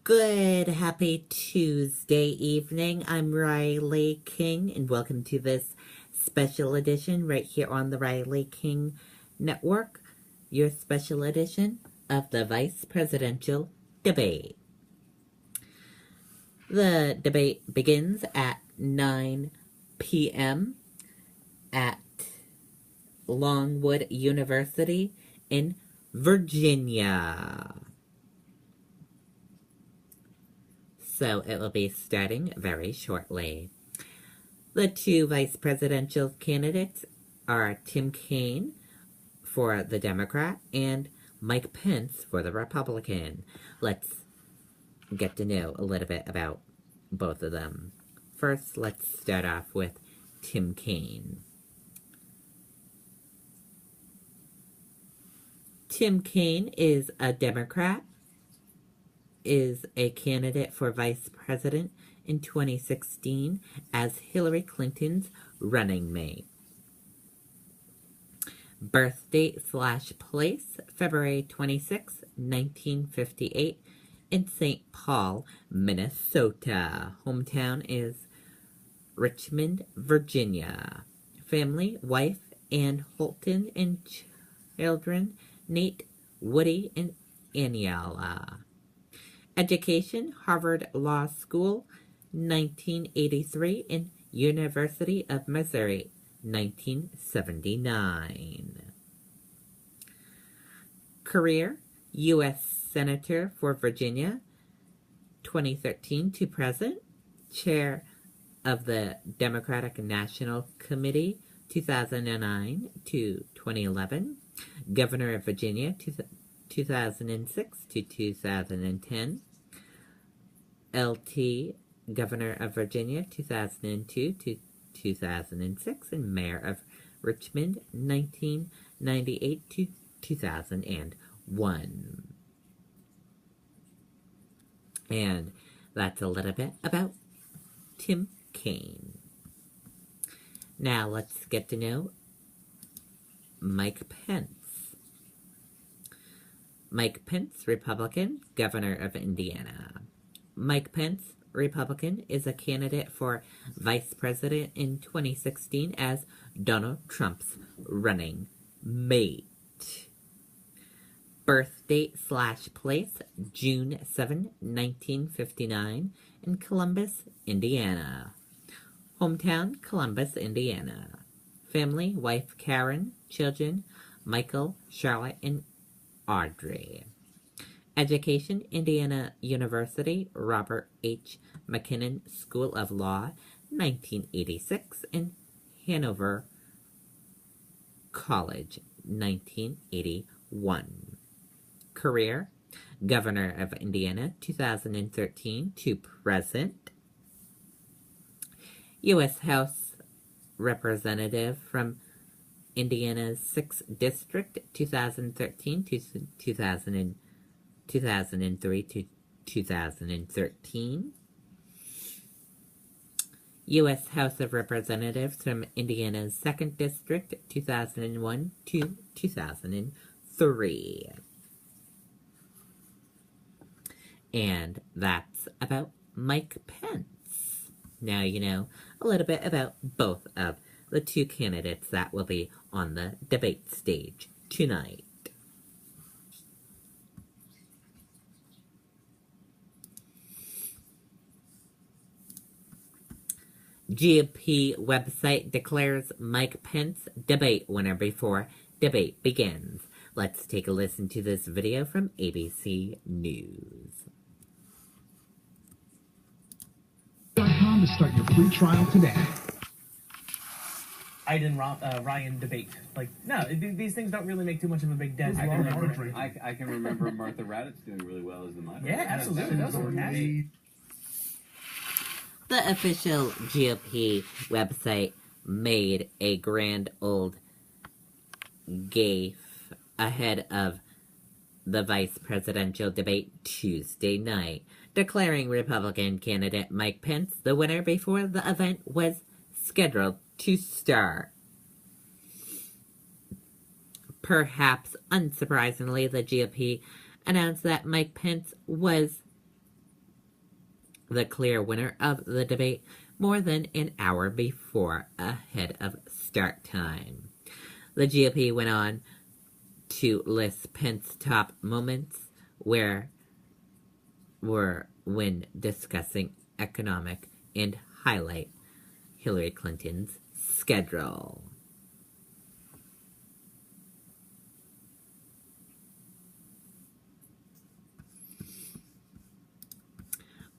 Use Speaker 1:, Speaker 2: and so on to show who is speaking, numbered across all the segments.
Speaker 1: Good, happy Tuesday evening. I'm Riley King, and welcome to this special edition right here on the Riley King Network, your special edition of the Vice Presidential Debate. The debate begins at 9 p.m. at Longwood University in Virginia. So it will be starting very shortly. The two vice presidential candidates are Tim Kaine for the Democrat and Mike Pence for the Republican. Let's get to know a little bit about both of them. First, let's start off with Tim Kaine. Tim Kaine is a Democrat, is a candidate for vice president in 2016 as Hillary Clinton's running mate. Birth date / place, February 26, 1958, in St. Paul, Minnesota. Hometown is Richmond, Virginia. Family, wife, Ann Holton, and children, Nate, Woody, and Aniela. Education, Harvard Law School, 1983, and University of Missouri, 1979. Career, U.S. Senator for Virginia, 2013 to present. Chair of the Democratic National Committee, 2009 to 2011. Governor of Virginia, 2006 to 2010. LT Governor of Virginia 2002 to 2006, and Mayor of Richmond 1998 to 2001. And that's a little bit about Tim Kaine. Now let's get to know Mike Pence. Mike Pence, Republican, Governor of Indiana. Mike Pence, Republican, is a candidate for vice president in 2016 as Donald Trump's running mate. Birth date / place, June 7, 1959, in Columbus, Indiana. Hometown, Columbus, Indiana. Family, wife Karen, children, Michael, Charlotte, and Audrey. Education, Indiana University, Robert H. McKinnon School of Law, 1986, and Hanover College, 1981. Career, Governor of Indiana, 2013 to present. U.S. House Representative from Indiana's 6th District, 2013 to 2003 to 2013. U.S. House of Representatives from Indiana's 2nd District, 2001 to 2003. And that's about Mike Pence. Now you know a little bit about both of the two candidates that will be on the debate stage tonight. GOP website declares Mike Pence debate winner before debate begins. Let's take a listen to this video from ABC News.
Speaker 2: To start your free trial today.
Speaker 3: Iden Ryan debate. Like, no, these things don't really make too much of a big dent.
Speaker 4: I can remember Martha Raddatz doing really well as the moderator.
Speaker 3: Yeah, absolutely. That was fantastic.
Speaker 1: The official GOP website made a grand old gaffe ahead of the vice presidential debate Tuesday night, declaring Republican candidate Mike Pence the winner before the event was scheduled to start. Perhaps unsurprisingly, the GOP announced that Mike Pence was the clear winner of the debate more than an hour before ahead of start time. The GOP went on to list Pence's top moments were when discussing economic and highlight Hillary Clinton's schedule.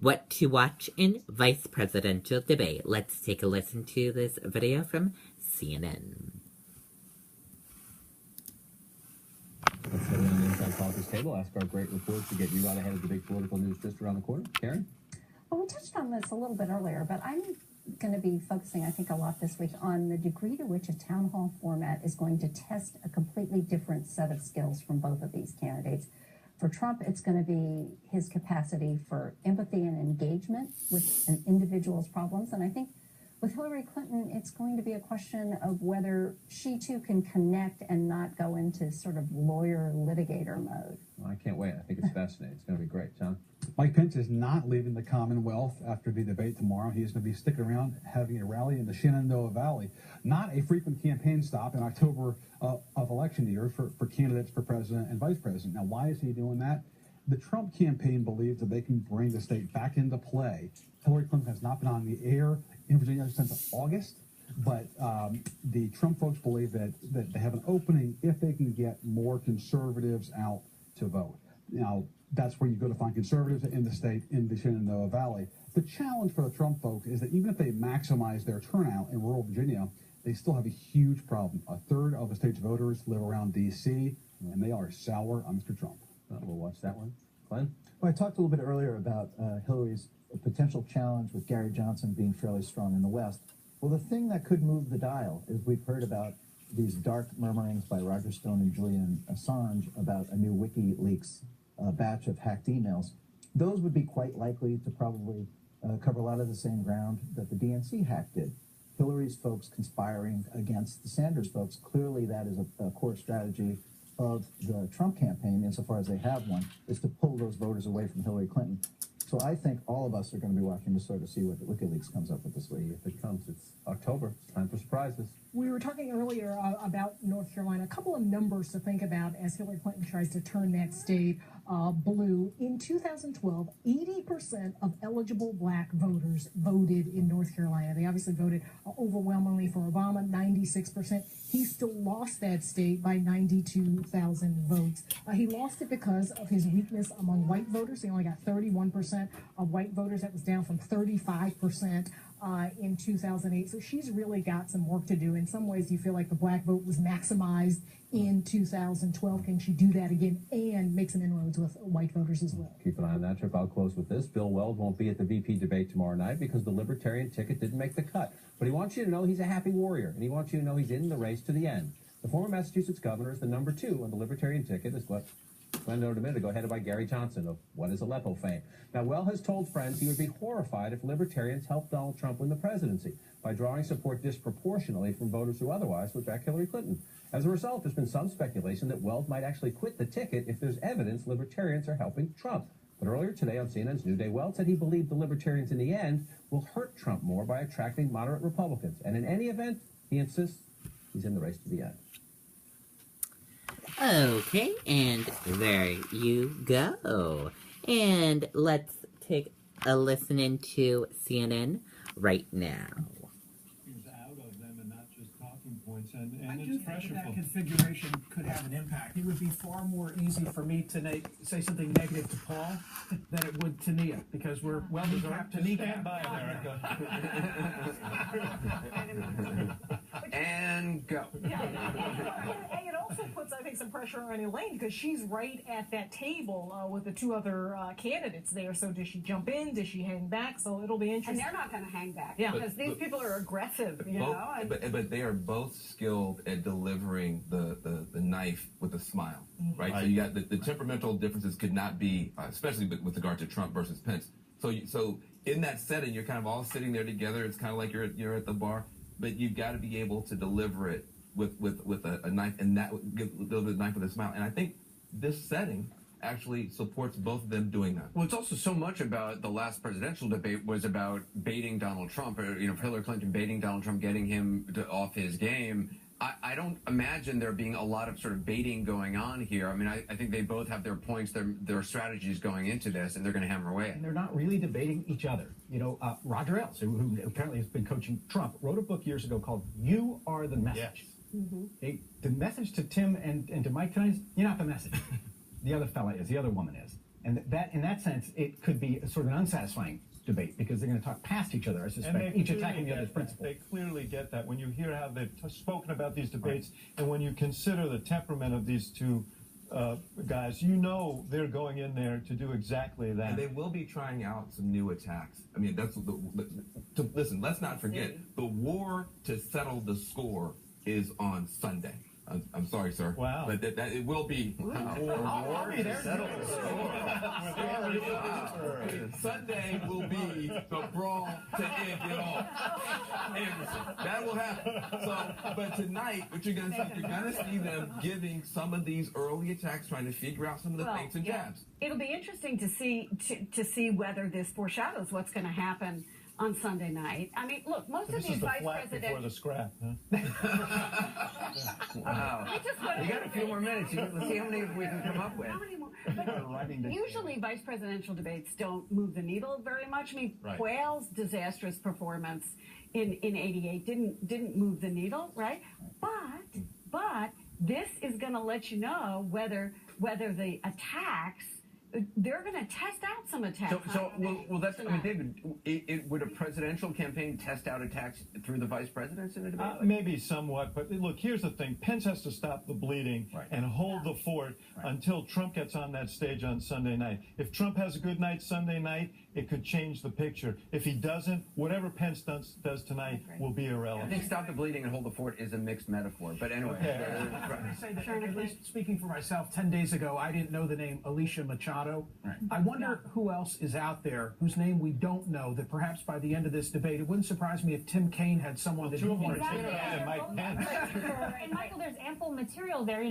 Speaker 1: What to watch in vice presidential debate. Let's take a listen to this video from CNN.
Speaker 4: Let's head on the Inside Politics table, ask our great reporters to get you out ahead of the big political news just around the corner. Karen?
Speaker 5: Well, we touched on this a little bit earlier, but I'm going to be focusing, I think, a lot this week on the degree to which a town hall format is going to test a completely different set of skills from both of these candidates. For Trump, it's going to be his capacity for empathy and engagement with an individual's problems. And I think with Hillary Clinton, it's going to be a question of whether she too can connect and not go into sort of lawyer litigator mode.
Speaker 4: Well, I can't wait. I think it's fascinating. It's going to be great. John?
Speaker 2: Mike Pence is not leaving the Commonwealth after the debate tomorrow. He is going to be sticking around having a rally in the Shenandoah Valley. Not a frequent campaign stop in October of election year for candidates for president and vice president. Now, why is he doing that? The Trump campaign believes that they can bring the state back into play. Hillary Clinton has not been on the air in Virginia since August, but the Trump folks believe that they have an opening if they can get more conservatives out to vote. Now, that's where you go to find conservatives in the state, in the Shenandoah Valley. The challenge for the Trump folks is that even if they maximize their turnout in rural Virginia, they still have a huge problem. A third of the state's voters live around D.C., and they are sour on Mr. Trump.
Speaker 4: We'll watch that one. Glenn?
Speaker 6: Well, I talked a little bit earlier about Hillary's potential challenge with Gary Johnson being fairly strong in the West. Well, the thing that could move the dial is we've heard about these dark murmurings by Roger Stone and Julian Assange about a new WikiLeaks batch of hacked emails. Those would be quite likely to probably cover a lot of the same ground that the DNC hack did. Hillary's folks conspiring against the Sanders folks, clearly that is a core strategy of the Trump campaign, insofar as they have one, is to pull those voters away from Hillary Clinton. So I think all of us are going to be watching to sort of see what WikiLeaks comes up with this week.
Speaker 4: If it comes, it's October. It's time for surprises.
Speaker 7: We were talking earlier about North Carolina. A couple of numbers to think about as Hillary Clinton tries to turn that state blue. In 2012, 80% of eligible black voters voted in North Carolina. They obviously voted overwhelmingly for Obama, 96%. He still lost that state by 92,000 votes. He lost it because of his weakness among white voters. He only got 31% of white voters. That was down from 35% in 2008. So she's really got some work to do. In some ways, you feel like the black vote was maximized in 2012. Can she do that again and make some inroads with white voters as well?
Speaker 4: Keep an eye on that trip. I'll close with this. Bill Weld won't be at the VP debate tomorrow night because the Libertarian ticket didn't make the cut. But he wants you to know he's a happy warrior, and he wants you to know he's in the race to the end. The former Massachusetts governor is the number 2 on the Libertarian ticket, as Glenn noted a minute ago, headed by Gary Johnson of What is Aleppo fame. Now, Weld has told friends he would be horrified if Libertarians helped Donald Trump win the presidency by drawing support disproportionately from voters who otherwise would back Hillary Clinton. As a result, there's been some speculation that Weld might actually quit the ticket if there's evidence Libertarians are helping Trump. But earlier today on CNN's New Day, Weld said he believed the Libertarians in the end will hurt Trump more by attracting moderate Republicans. And in any event, he insists he's in the race to the end.
Speaker 1: Okay, and there you go. And let's take a listen into CNN right now.
Speaker 8: Out of them and not just talking points, and
Speaker 3: I do
Speaker 8: it's
Speaker 3: think
Speaker 8: pressure
Speaker 3: that configuration could have an impact. It would be far more easy for me to say something negative to Paul than it would to Nia, because we're well kneecapped to kneecap.
Speaker 8: Stand by, America.
Speaker 3: And go.
Speaker 7: Yeah. And it also puts, I think, some pressure on Elaine because she's right at that table with the 2 other candidates there. So does she jump in? Does she hang back? So it'll be interesting.
Speaker 9: And they're not going to hang back
Speaker 7: because
Speaker 9: these people are aggressive, you
Speaker 10: both,
Speaker 9: know. And
Speaker 10: but they are both skilled at delivering the knife with a smile, right? So you got the temperamental differences could not be, especially with regard to Trump versus Pence. So in that setting, you're kind of all sitting there together. It's kind of like you're at the bar. But you've got to be able to deliver it with a knife, and that deliver the knife with a smile. And I think this setting actually supports both of them doing that.
Speaker 11: Well, it's also so much about the last presidential debate was about baiting Donald Trump, or Hillary Clinton baiting Donald Trump, getting him off his game. I don't imagine there being a lot of sort of baiting going on here. I mean, I think they both have their points, their strategies going into this, and they're going to hammer away.
Speaker 12: And they're not really debating each other. Roger Ailes, who apparently has been coaching Trump, wrote a book years ago called "You Are the Message." Yes. The message to Tim and to Mike tonight is, you're not the message. The other fella is, the other woman is. And that, in that sense, it could be a sort of an unsatisfying debate because they're going to talk past each other, I suspect, each attacking the other's principle.
Speaker 8: They clearly get that when you hear how they've spoken about these debates, and when you consider the temperament of these two guys, they're going in there to do exactly that.
Speaker 10: And they will be trying out some new attacks. I mean, listen, let's not forget, the war to settle the score is on Sunday. I'm sorry, sir.
Speaker 8: Wow.
Speaker 10: But that it will be.
Speaker 8: War to settle the score.
Speaker 10: Sunday will be the brawl to end it all. Anderson. That will happen. So, but tonight, what you're going to see them giving some of these early attacks, trying to figure out some of the feints and jabs.
Speaker 9: It'll be interesting to see whether this foreshadows what's going to happen on Sunday night. I mean, look, most of these vice presidents.
Speaker 8: Before the scrap, huh?
Speaker 11: Wow. You got a few more minutes. Let's see how many we can come up with.
Speaker 9: How many more? But usually, vice presidential debates don't move the needle very much. I mean,
Speaker 8: Right.
Speaker 9: Quayle's disastrous performance in '88 didn't move the needle, right? But this is going to let you know whether the attacks. They're going to test out some attacks.
Speaker 11: That's. I mean, David, would a presidential campaign test out attacks through the vice presidents in a debate?
Speaker 8: Maybe somewhat, but look, here's the thing. Pence has to stop the bleeding and hold the fort until Trump gets on that stage on Sunday night. If Trump has a good night Sunday night, it could change the picture. If he doesn't, whatever Pence does tonight will be
Speaker 11: I
Speaker 8: irrelevant.
Speaker 11: think stop the bleeding and hold the fort is a mixed metaphor. But anyway.
Speaker 3: I say that, at least speaking for myself, 10 days ago, I didn't know the name Alicia Machado. I wonder who else is out there whose name we don't know that perhaps by the end of this debate, it wouldn't surprise me if Tim Kaine had someone that he wanted to.
Speaker 8: And Mike Pence.
Speaker 13: And Michael, there's ample material there.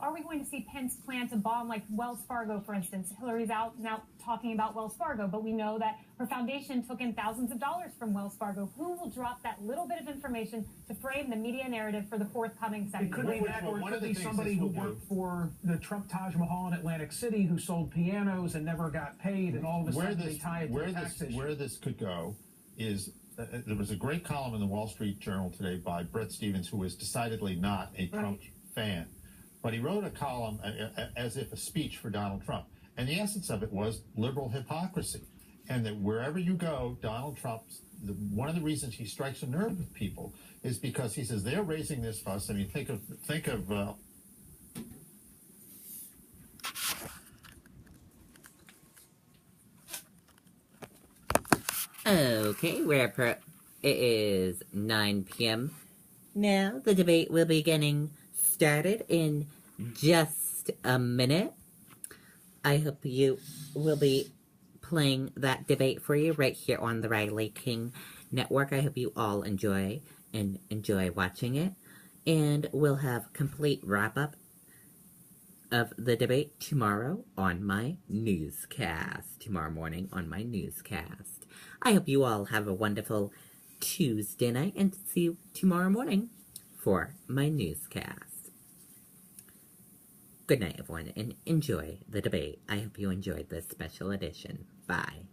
Speaker 13: Are we going to see Pence plant a bomb like Wells Fargo, for instance? Hillary's out now talking about Wells Fargo, but we know that her foundation took in thousands of dollars from Wells Fargo. Who will drop that little bit of information to frame the media narrative for the forthcoming second?
Speaker 3: It could be that, or it could be somebody who worked for the Trump Taj Mahal in Atlantic City who sold pianos and never got paid, and all of a sudden they tie it to the tax issue.
Speaker 14: Where this could go is there was a great column in the Wall Street Journal today by Bret Stephens, who is decidedly not a Trump fan, but he wrote a column as if a speech for Donald Trump. And the essence of it was liberal hypocrisy. And that wherever you go, Donald Trump's, one of the reasons he strikes a nerve with people is because he says they're raising this fuss. I mean, think of
Speaker 1: Okay, it is 9 p.m. Now the debate will be getting started in just a minute. I hope you will be playing that debate for you right here on the Riley King Network. I hope you all enjoy watching it. And we'll have complete wrap-up of the debate tomorrow on my newscast. Tomorrow morning on my newscast. I hope you all have a wonderful Tuesday night and see you tomorrow morning for my newscast. Good night, everyone, and enjoy the debate. I hope you enjoyed this special edition. Bye.